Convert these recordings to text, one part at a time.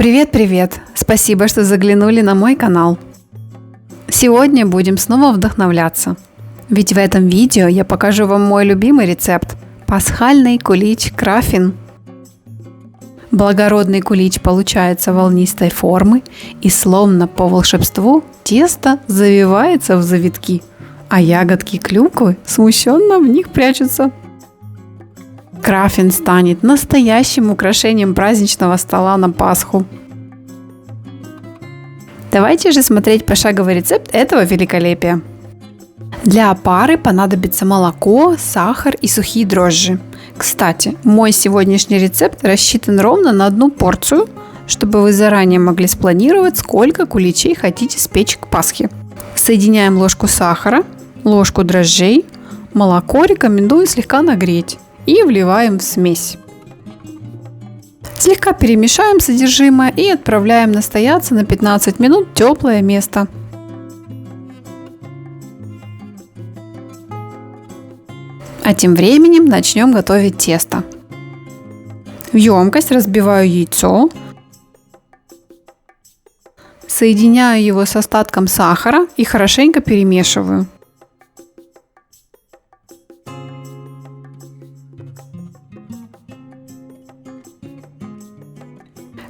Привет-привет! Спасибо, что заглянули на мой канал. Сегодня будем снова вдохновляться. Ведь в этом видео я покажу вам мой любимый рецепт – пасхальный кулич краффин. Благородный кулич получается волнистой формы и словно по волшебству тесто завивается в завитки, а ягодки клюквы смущенно в них прячутся. Краффин станет настоящим украшением праздничного стола на Пасху. Давайте же смотреть пошаговый рецепт этого великолепия. Для опары понадобится молоко, сахар и сухие дрожжи. Кстати, мой сегодняшний рецепт рассчитан ровно на одну порцию, чтобы вы заранее могли спланировать, сколько куличей хотите спечь к Пасхе. Соединяем ложку сахара, ложку дрожжей, молоко рекомендую слегка нагреть и вливаем в смесь. Слегка перемешаем содержимое и отправляем настояться на 15 минут в теплое место. А тем временем начнем готовить тесто. В емкость разбиваю яйцо, соединяю его с остатком сахара и хорошенько перемешиваю.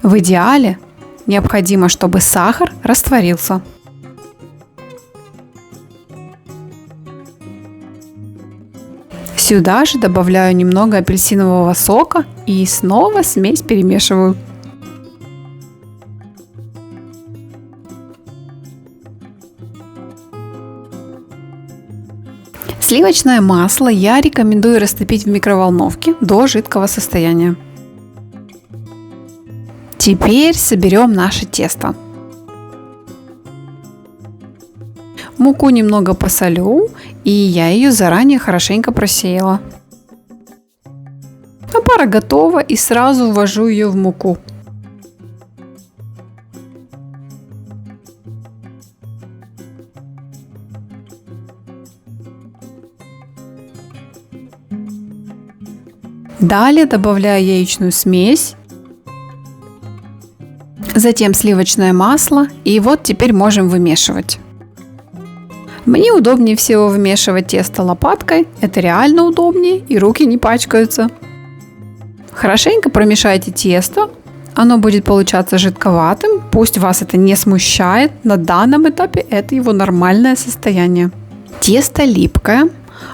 В идеале необходимо, чтобы сахар растворился. Сюда же добавляю немного апельсинового сока и снова смесь перемешиваю. Сливочное масло я рекомендую растопить в микроволновке до жидкого состояния. Теперь соберем наше тесто. Муку немного посолю, и я ее заранее хорошенько просеяла. Опара готова, и сразу ввожу ее в муку. Далее добавляю яичную смесь. Затем сливочное масло, и вот теперь можем вымешивать. Мне удобнее всего вымешивать тесто лопаткой, это реально удобнее и руки не пачкаются. Хорошенько промешайте тесто, оно будет получаться жидковатым, пусть вас это не смущает, на данном этапе это его нормальное состояние. Тесто липкое,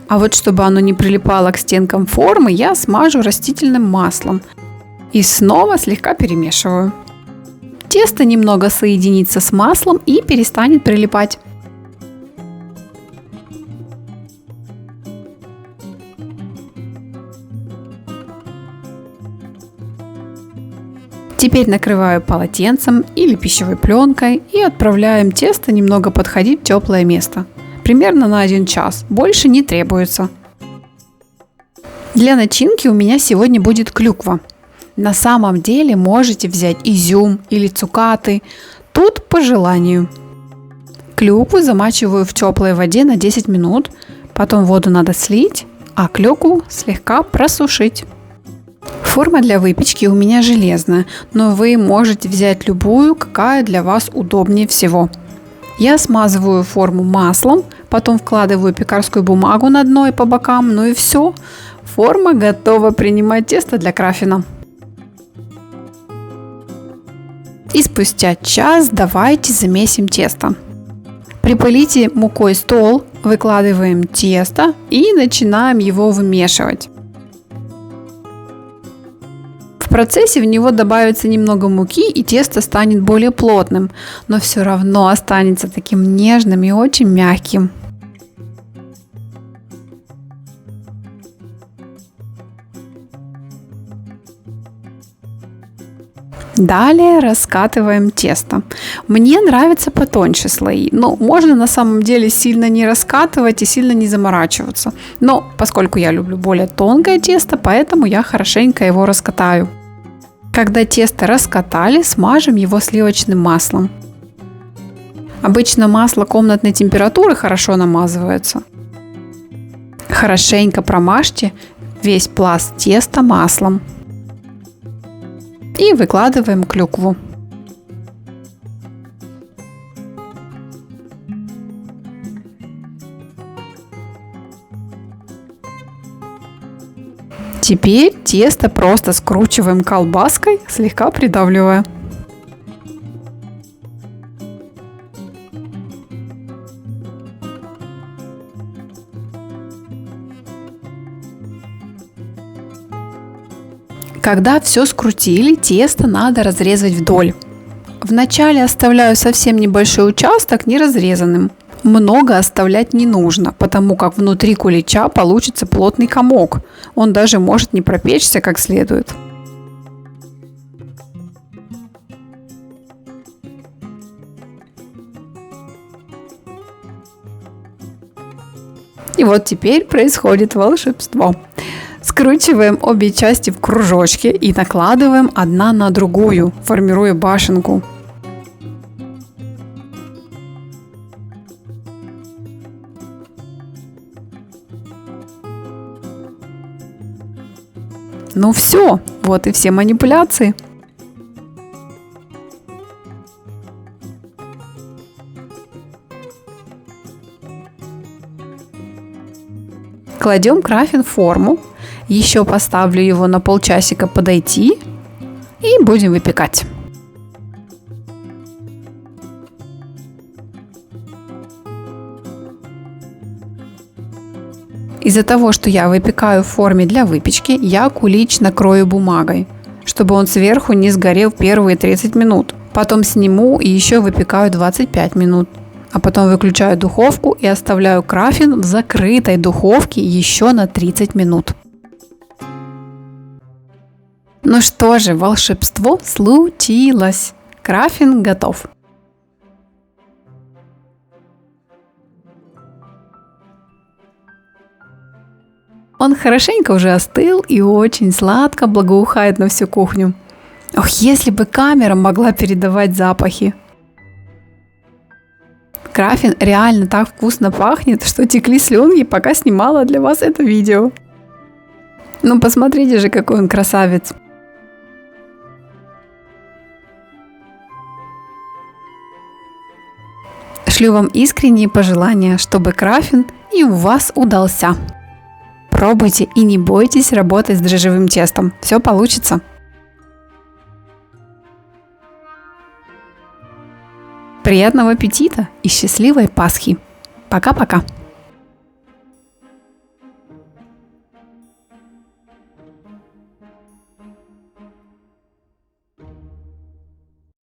а вот чтобы оно не прилипало к стенкам формы, я смажу растительным маслом и снова слегка перемешиваю. Тесто немного соединится с маслом и перестанет прилипать. Теперь накрываю полотенцем или пищевой пленкой и отправляем тесто немного подходить в теплое место. Примерно на 1 час, больше не требуется. Для начинки у меня сегодня будет клюква. На самом деле можете взять изюм или цукаты, тут по желанию. Клюкву замачиваю в теплой воде на 10 минут, потом воду надо слить, а клюкву слегка просушить. Форма для выпечки у меня железная, но вы можете взять любую, какая для вас удобнее всего. Я смазываю форму маслом, потом вкладываю пекарскую бумагу на дно и по бокам, ну и все. Форма готова принимать тесто для краффина. И спустя час давайте замесим тесто. Припылите мукой стол, выкладываем тесто и начинаем его вымешивать. В процессе в него добавится немного муки, и тесто станет более плотным, но все равно останется таким нежным и очень мягким. Далее раскатываем тесто. Мне нравятся потоньше слои, но можно на самом деле сильно не раскатывать и сильно не заморачиваться. Но поскольку я люблю более тонкое тесто, поэтому я хорошенько его раскатаю. Когда тесто раскатали, смажем его сливочным маслом. Обычно масло комнатной температуры хорошо намазывается. Хорошенько промажьте весь пласт теста маслом. И выкладываем клюкву. Теперь тесто просто скручиваем колбаской, слегка придавливая. Когда все скрутили, тесто надо разрезать вдоль. Вначале оставляю совсем небольшой участок неразрезанным. Много оставлять не нужно, потому как внутри кулича получится плотный комок. Он даже может не пропечься как следует. И вот теперь происходит волшебство. Скручиваем обе части в кружочки и накладываем одна на другую, формируя башенку. Ну все, вот и все манипуляции. Кладем краффин в форму, еще поставлю его на полчасика подойти и будем выпекать. Из-за того, что я выпекаю в форме для выпечки, я кулич накрою бумагой, чтобы он сверху не сгорел первые 30 минут. Потом сниму и еще выпекаю 25 минут. А потом выключаю духовку и оставляю краффин в закрытой духовке еще на 30 минут. Ну что же, волшебство случилось. Краффин готов. Он хорошенько уже остыл и очень сладко благоухает на всю кухню. Ох, если бы камера могла передавать запахи. Краффин реально так вкусно пахнет, что текли слюнки, пока снимала для вас это видео. Ну посмотрите же, какой он красавец. Шлю вам искренние пожелания, чтобы краффин и у вас удался. Пробуйте и не бойтесь работать с дрожжевым тестом. Все получится. Приятного аппетита и счастливой Пасхи! Пока-пока!